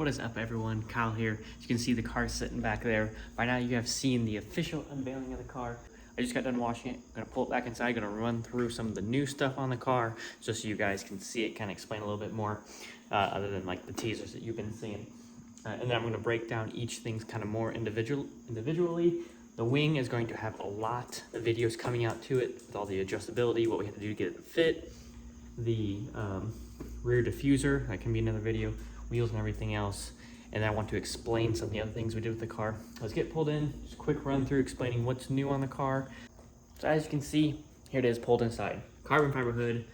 What is up, everyone? Kyle here. As you can see, the car sitting back there. By now you have seen the official unveiling of the car. I just got done washing it. I'm gonna pull it back inside, gonna run through some of the new stuff on the car just so you guys can see it, kind of explain a little bit more other than like the teasers that you've been seeing. And then I'm gonna break down each thing's kind of more individually. The wing is going to have a lot of videos coming out to it with all the adjustability, what we had to do to get it to fit. The rear diffuser, that can be another video, wheels and everything else. And then I want to explain some of the other things we did with the car. Let's get pulled in, just a quick run through explaining what's new on the car. So as you can see, here it is pulled inside. Carbon fiber hood,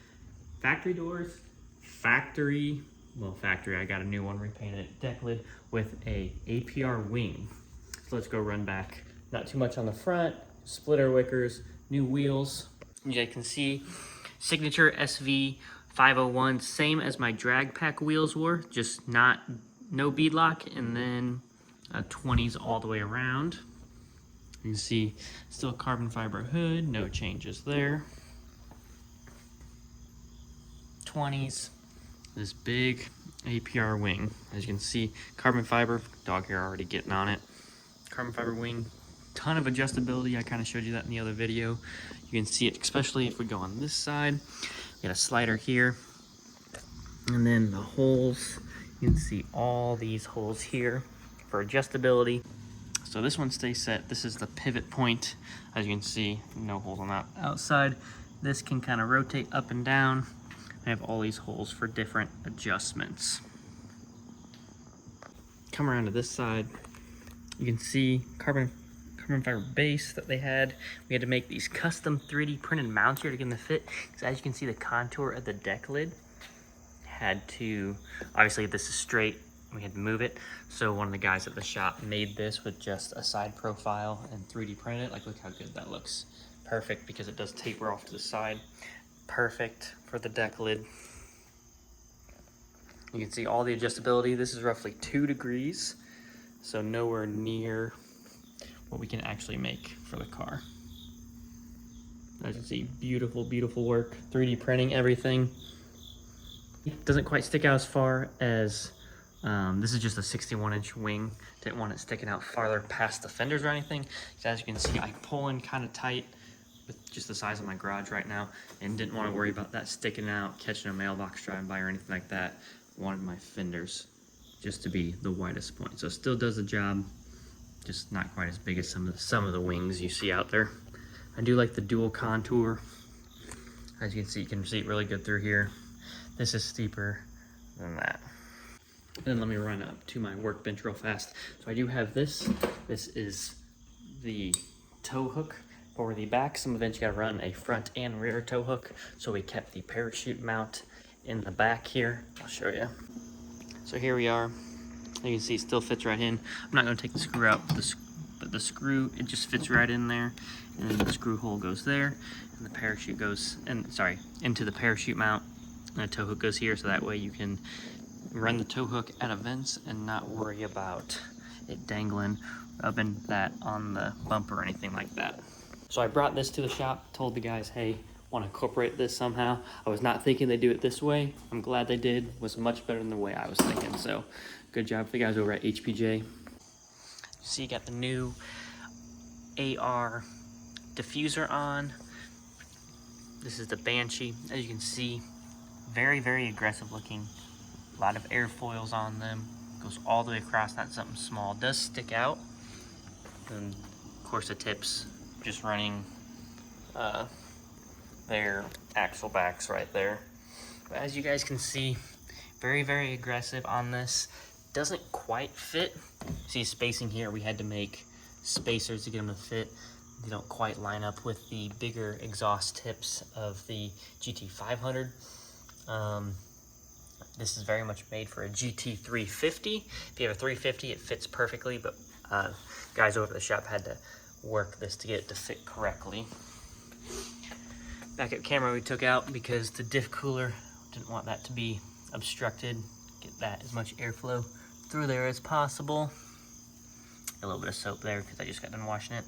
factory doors, factory, I got a new one, repainted it, deck lid with a APR wing. So let's go run back. Not too much on the front, splitter wickers, new wheels. You guys can see Signature SV 501, same as my drag pack wheels were, just no bead lock, and then 20s all the way around. You can see still carbon fiber hood, no changes there. 20s, this big APR wing. As you can see, carbon fiber, dog hair already getting on it. Carbon fiber wing, ton of adjustability. I kind of showed you that in the other video. You can see it, especially if we go on this side. We got a slider here, and then the holes. You can see all these holes here for adjustability. So this one stays set. This is the pivot point. As you can see, no holes on that outside. This can kind of rotate up and down. I have all these holes for different adjustments. Come around to this side. You can see carbon fiber base that they had. We had to make these custom 3D printed mounts here to get them to fit. So as you can see, the contour of the deck lid had to, obviously this is straight, we had to move it. So one of the guys at the shop made this with just a side profile and 3D printed it. Like, look how good that looks. Perfect, because it does taper off to the side. Perfect for the deck lid. You can see all the adjustability. This is roughly 2 degrees, so nowhere near what we can actually make for the car. As you can see, beautiful, beautiful work. 3D printing everything. It doesn't quite stick out as far as, this is just a 61-inch wing. Didn't want it sticking out farther past the fenders or anything. So as you can see, I pull in kind of tight with just the size of my garage right now, and didn't want to worry about that sticking out, catching a mailbox driving by or anything like that. Wanted my fenders just to be the widest point. So it still does the job, just not quite as big as some of the wings you see out there. I do like the dual contour. As you can see it really good through here. This is steeper than that. And then let me run up to my workbench real fast. So I do have this. This is the tow hook for the back. Some events you gotta run a front and rear tow hook. So we kept the parachute mount in the back here. I'll show you. So here we are. You can see it still fits right in. I'm not gonna take the screw out, but the screw, it just fits right in there. And then the screw hole goes there, and the parachute goes, into the parachute mount. And the tow hook goes here, so that way you can run the tow hook at events and not worry about it dangling, rubbing that on the bumper or anything like that. So I brought this to the shop, told the guys, hey, want to incorporate this somehow. I was not thinking they'd do it this way. I'm glad they did. It was much better than the way I was thinking. So good job for the guys over at HPJ. You see, you got the new AR diffuser on. This is the Banshee. As you can see, very, very aggressive looking. A lot of airfoils on them. Goes all the way across, not something small. Does stick out. And of course the tips just running their axle backs right there. But as you guys can see, very, very aggressive on this. Doesn't quite fit. See spacing here, we had to make spacers to get them to fit. They don't quite line up with the bigger exhaust tips of the GT500. This is very much made for a GT350. If you have a 350, it fits perfectly, but guys over at the shop had to work this to get it to fit correctly. Backup camera we took out because the diff cooler, didn't want that to be obstructed. Get that as much airflow through there as possible. A little bit of soap there because I just got done washing it.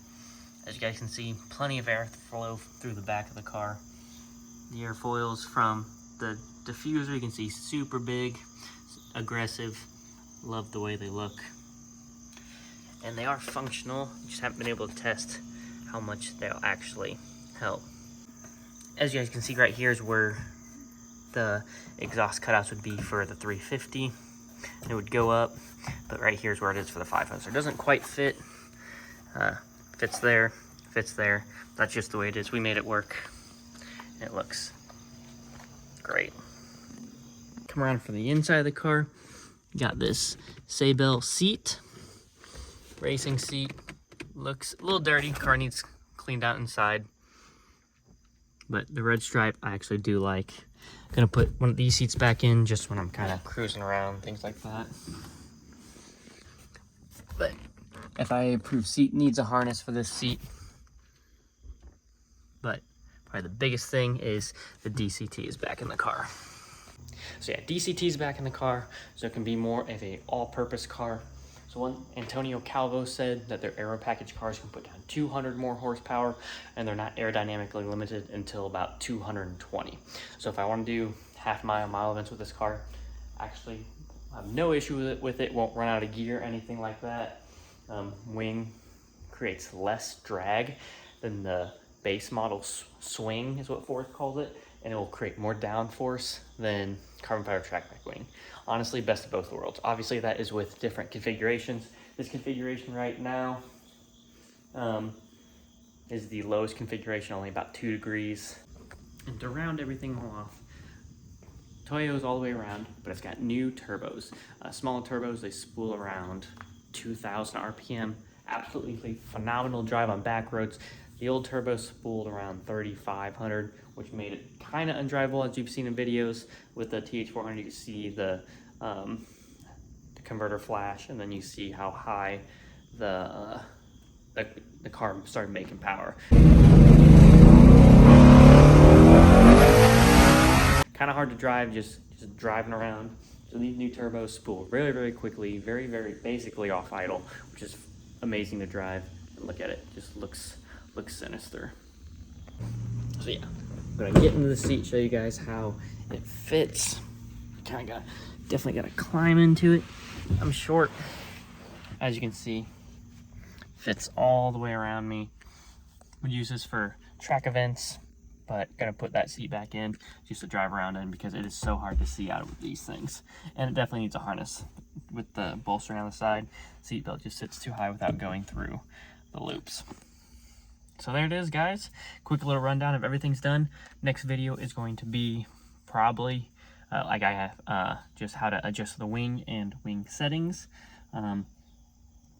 As you guys can see, plenty of airflow through the back of the car. The airfoils from the diffuser, you can see super big, aggressive. Love the way they look. And they are functional, just haven't been able to test how much they'll actually help. As you guys can see right here is where the exhaust cutouts would be for the 350. It would go up, but right here is where it is for the 500. So it doesn't quite fit. Fits there, fits there. That's just the way it is. We made it work. It looks great. Come around from the inside of the car. Got this Saybell seat, racing seat. Looks a little dirty. Car needs cleaned out inside. But the red stripe I actually do like. Gonna put one of these seats back in just when I'm kind of cruising around, things like that. But FIA-approved seat needs a harness for this seat. But probably the biggest thing is the DCT is back in the car. So yeah, DCT is back in the car, so it can be more of a all-purpose car. So one, Antonio Calvo said that their aero package cars can put down 200 more horsepower, and they're not aerodynamically limited until about 220. So if I want to do half-mile events with this car, actually I have no issue with it. Won't run out of gear, anything like that. Wing creates less drag than the base model swing is what Ford calls it, and it will create more downforce than carbon fiber trackback wing. Honestly, best of both worlds. Obviously that is with different configurations. This configuration right now is the lowest configuration, only about 2 degrees. And to round everything off, Toyo's all the way around, but it's got new turbos. Smaller turbos, they spool around 2,000 RPM. Absolutely phenomenal drive on back roads. The old turbo spooled around 3,500, which made it kind of undrivable, as you've seen in videos. With the TH400, you can see the converter flash, and then you see how high the car started making power. Kind of hard to drive, just driving around. So these new turbos spool very, very quickly, very, very basically off idle, which is amazing to drive. Look at it, just looks sinister. So yeah, I'm gonna get into the seat, show you guys how it fits. Definitely gotta climb into it. I'm short, as you can see. Fits all the way around me. Would use this for track events, but gonna put that seat back in just to drive around in because it is so hard to see out of these things. And it definitely needs a harness with the bolstering on the side. Seatbelt just sits too high without going through the loops. So there it is, guys. Quick little rundown of everything's done. Next video is going to be probably like I have just how to adjust the wing and wing settings.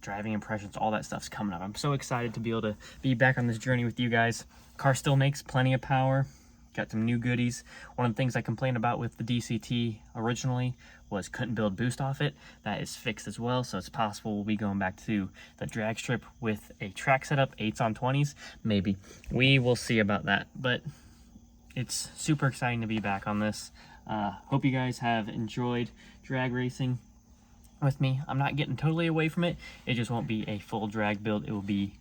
Driving impressions, all that stuff's coming up. I'm so excited to be able to be back on this journey with you guys. Car still makes plenty of power. Got some new goodies. One of the things I complained about with the DCT originally was couldn't build boost off it. That is fixed as well, so it's possible we'll be going back to the drag strip with a track setup, 8s on 20s, maybe. We will see about that, but it's super exciting to be back on this. Hope you guys have enjoyed drag racing with me. I'm not getting totally away from it. It just won't be a full drag build. It will be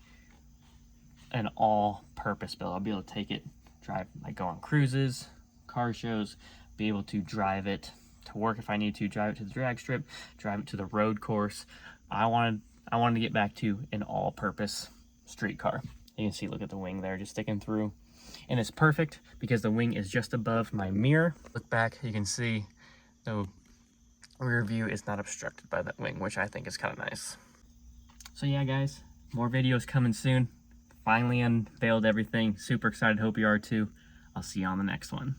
an all-purpose build. I'll be able to take it, drive, like go on cruises, car shows, be able to drive it to work if I need to, drive it to the drag strip, drive it to the road course. I wanted to get back to an all-purpose street car. You can see, look at the wing there, just sticking through. And it's perfect because the wing is just above my mirror. Look back, you can see the rear view is not obstructed by that wing, which I think is kind of nice. So yeah, guys, more videos coming soon. Finally unveiled everything. Super excited. Hope you are too. I'll see you on the next one.